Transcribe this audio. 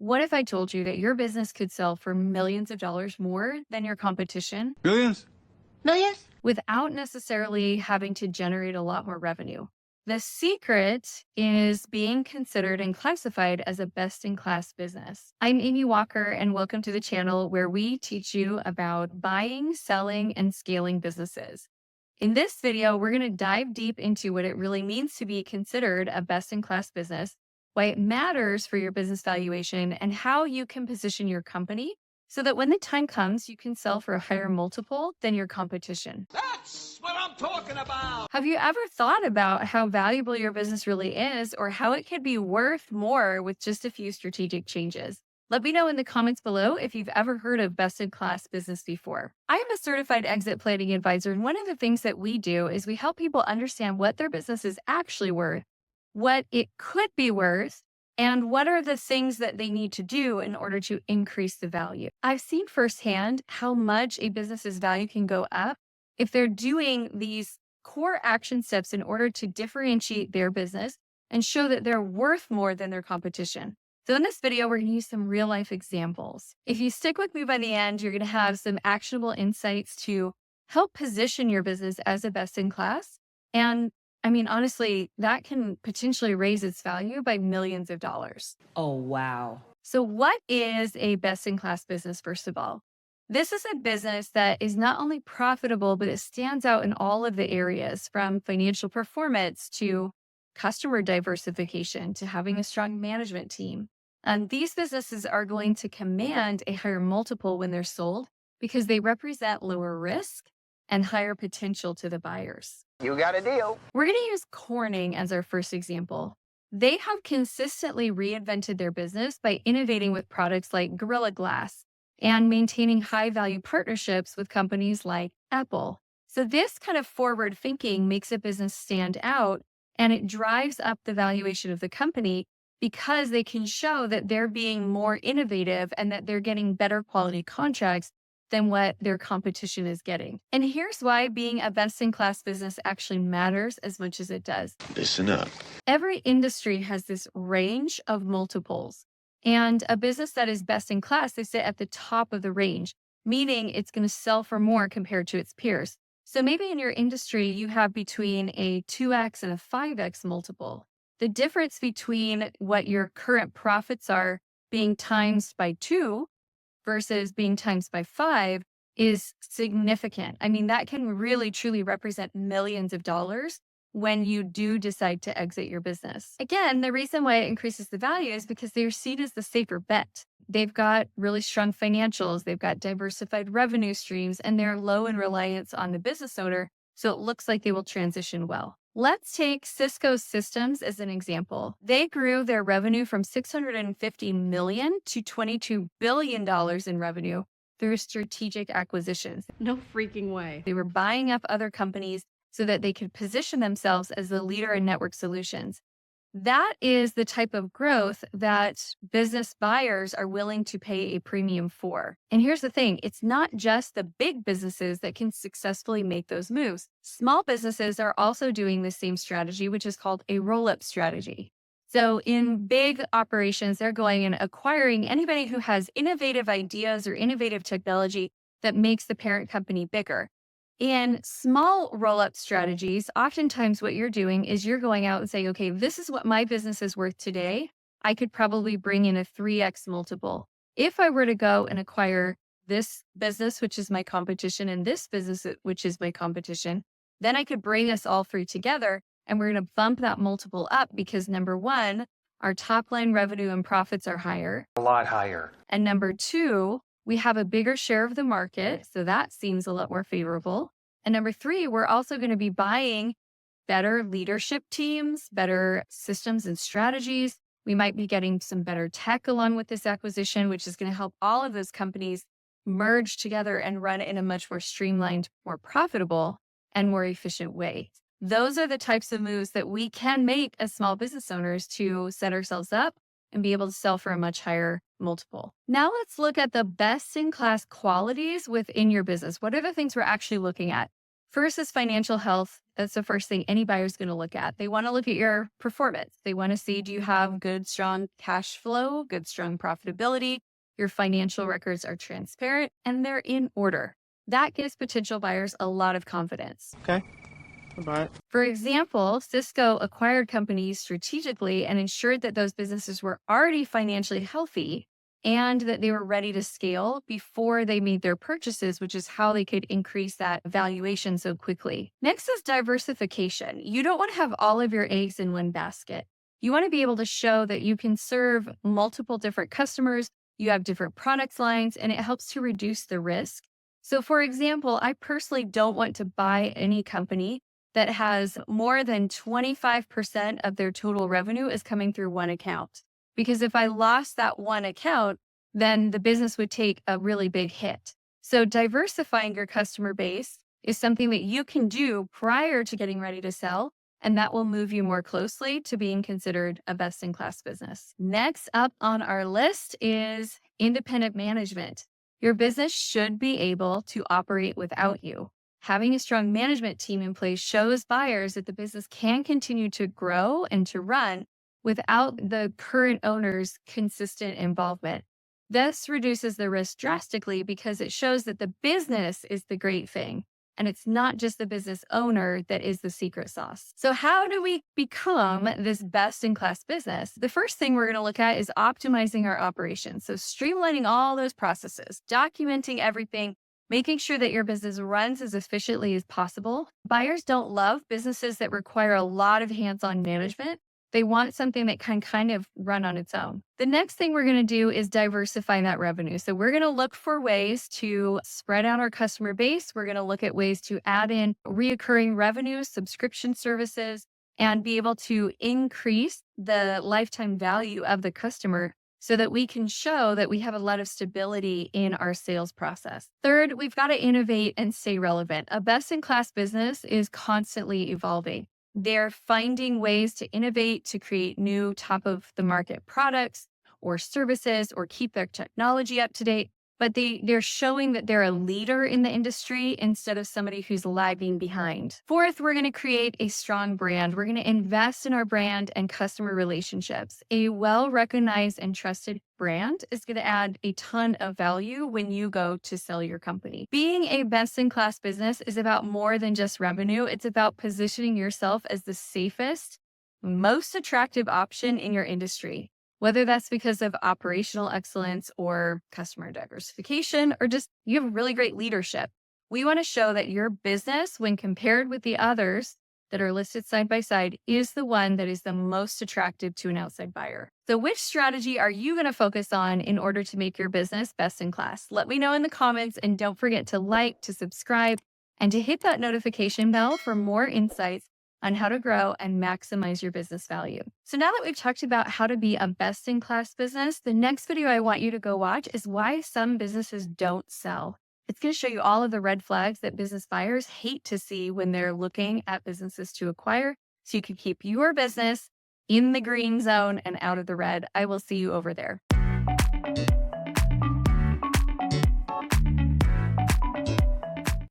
What if I told you that your business could sell for millions of dollars more than your competition Billions? Millions? without necessarily having to generate a lot more revenue? The secret is being considered and classified as a best-in-class business. I'm Amy Walker, and welcome to the channel where we teach you about buying, selling, and scaling businesses. In this video, we're going to dive deep into what it really means to be considered a best-in-class business, why it matters for your business valuation, and how you can position your company so that when the time comes, you can sell for a higher multiple than your competition. That's what I'm talking about! Have you ever thought about how valuable your business really is, or how it could be worth more with just a few strategic changes? Let me know in the comments below if you've ever heard of best-in-class business before. I am a certified exit planning advisor, and one of the things that we do is we help people understand what their business is actually worth, what it could be worth, and what are the things that they need to do in order to increase the value. I've seen firsthand how much a business's value can go up if they're doing these core action steps in order to differentiate their business and show that they're worth more than their competition. So in this video, we're going to use some real life examples. If you stick with me by the end, you're going to have some actionable insights to help position your business as a best in class. And honestly, that can potentially raise its value by millions of dollars. Oh, wow. So what is a best in class business, first of all? This is a business that is not only profitable, but it stands out in all of the areas, from financial performance to customer diversification to having a strong management team. And these businesses are going to command a higher multiple when they're sold because they represent lower risk and higher potential to the buyers. You got a deal. We're going to use Corning as our first example. They have consistently reinvented their business by innovating with products like Gorilla Glass and maintaining high-value partnerships with companies like Apple. So this kind of forward thinking makes a business stand out, and it drives up the valuation of the company because they can show that they're being more innovative and that they're getting better quality contracts than what their competition is getting. And here's why being a best-in-class business actually matters as much as it does. Listen up. Every industry has this range of multiples. And a business that is best in class, they sit at the top of the range, meaning it's going to sell for more compared to its peers. So maybe in your industry, you have between a 2x and a 5x multiple. The difference between what your current profits are being times by 2 versus being times by 5 is significant. That can really truly represent millions of dollars when you do decide to exit your business. Again, the reason why it increases the value is because they're seen as the safer bet. They've got really strong financials, they've got diversified revenue streams, and they're low in reliance on the business owner, so it looks like they will transition well. Let's take Cisco Systems as an example. They grew their revenue from $650 million to $22 billion in revenue through strategic acquisitions. No freaking way. They were buying up other companies so that they could position themselves as the leader in network solutions. That is the type of growth that business buyers are willing to pay a premium for. And here's the thing, it's not just the big businesses that can successfully make those moves. Small businesses are also doing the same strategy, which is called a roll-up strategy. So in big operations, they're going and acquiring anybody who has innovative ideas or innovative technology that makes the parent company bigger. In small roll-up strategies, oftentimes what you're doing is you're going out and saying, okay, this is what my business is worth today. I could probably bring in a 3x multiple. If I were to go and acquire this business, which is my competition, and this business, which is my competition, then I could bring us all three together and we're going to bump that multiple up because number one, our top line revenue and profits are higher. A lot higher. And number two, we have a bigger share of the market, so that seems a lot more favorable. And number three, we're also going to be buying better leadership teams, better systems and strategies. We might be getting some better tech along with this acquisition, which is going to help all of those companies merge together and run in a much more streamlined, more profitable, and more efficient way. Those are the types of moves that we can make as small business owners to set ourselves up and be able to sell for a much higher multiple. Now let's look at the best in class qualities within your business. What are the things we're actually looking at? First is financial health. That's the first thing any buyer is going to look at. They want to look at your performance. They want to see, do you have good, strong cash flow, good, strong profitability? Your financial records are transparent and they're in order. That gives potential buyers a lot of confidence. Okay. Bye. For example, Cisco acquired companies strategically and ensured that those businesses were already financially healthy and that they were ready to scale before they made their purchases, which is how they could increase that valuation so quickly. Next is diversification. You don't want to have all of your eggs in one basket. You want to be able to show that you can serve multiple different customers, you have different product lines, and it helps to reduce the risk. So for example, I personally don't want to buy any company that has more than 25% of their total revenue is coming through one account. Because if I lost that one account, then the business would take a really big hit. So diversifying your customer base is something that you can do prior to getting ready to sell, and that will move you more closely to being considered a best-in-class business. Next up on our list is independent management. Your business should be able to operate without you. Having a strong management team in place shows buyers that the business can continue to grow and to run without the current owner's consistent involvement. This reduces the risk drastically because it shows that the business is the great thing and it's not just the business owner that is the secret sauce. So how do we become this best-in-class business? The first thing we're going to look at is optimizing our operations. So streamlining all those processes, documenting everything, making sure that your business runs as efficiently as possible. Buyers don't love businesses that require a lot of hands-on management. They want something that can kind of run on its own. The next thing we're going to do is diversify that revenue. So we're going to look for ways to spread out our customer base. We're going to look at ways to add in reoccurring revenue, subscription services, and be able to increase the lifetime value of the customer so that we can show that we have a lot of stability in our sales process. Third, we've got to innovate and stay relevant. A best-in-class business is constantly evolving. They're finding ways to innovate, to create new top-of-the-market products or services or keep their technology up to date. But they're showing that they're a leader in the industry instead of somebody who's lagging behind. Fourth, we're going to create a strong brand. We're going to invest in our brand and customer relationships. A well-recognized and trusted brand is going to add a ton of value when you go to sell your company. Being a best-in-class business is about more than just revenue. It's about positioning yourself as the safest, most attractive option in your industry. Whether that's because of operational excellence or customer diversification, or just you have really great leadership. We want to show that your business, when compared with the others that are listed side by side, is the one that is the most attractive to an outside buyer. So which strategy are you going to focus on in order to make your business best in class? Let me know in the comments, and don't forget to like, to subscribe, and to hit that notification bell for more insights on how to grow and maximize your business value. So now that we've talked about how to be a best-in-class business, the next video I want you to go watch is why some businesses don't sell. It's going to show you all of the red flags that business buyers hate to see when they're looking at businesses to acquire, so you can keep your business in the green zone and out of the red. I will see you over there.